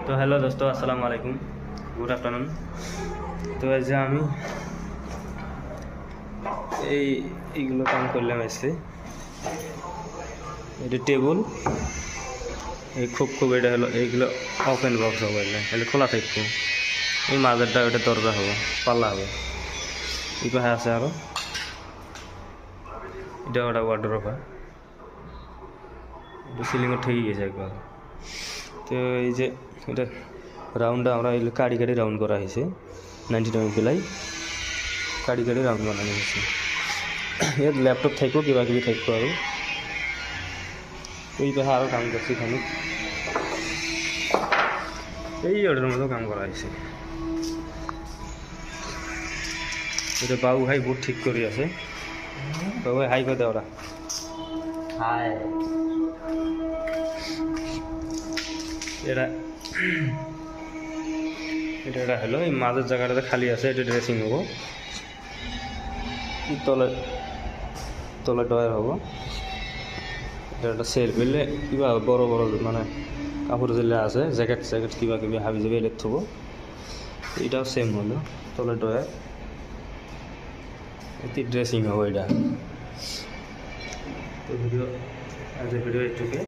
তো হ্যালো দোস্ত, আসসালামু আলাইকুম, গুড আফটারনুন। তো এই যে আমি এইগুলো কাম করলাম এসে, এটা টেবুল, এই খুব এটা হলো, এইগুলো ওপেন বক্স হবে, এগুলো খোলা থাকবো। এই মাঝেরটা ওটা দরজা হবে, পাল্লা হবে। এই পাশে আছে আরও, এটা ওটা ওয়ার্ডরোব হয়, এটা সিলিংও ঠেকে গেছে একবার। তো এই যে এটা রাউন্ডটা আমরা এই কাড়ি রাউন্ড করা হয়েছে, 90 প্লাই কাড়ি রাউন্ড বানানো হয়েছে। এর ল্যাপটপ থাকবো, কিবা কিবি থাকবো আরও। এই পাশে আরও কাম করছি খানিক, এই অর্ডার মতো কাম করা হয়েছে। এটা বাবু ভাই বুট ঠিক করে আছে। বাবু ভাই হাই করে দেওয়া, হাই। এটা হলো এই মাঝের জায়গাটাতে খালি আছে, এটা ড্রেসিং হবো, তলে ডয়ার হবো। এটা একটা সেল পেলে কিবা বড় মানে কাপড় যেগুলো আছে, জ্যাকেট কিবা কিবি হাবি যাবে, এটা থবো। এটাও সেম হলো, তলে ডয়ার, এতে ড্রেসিং হবো এটা। তো ভিডিও একটুকে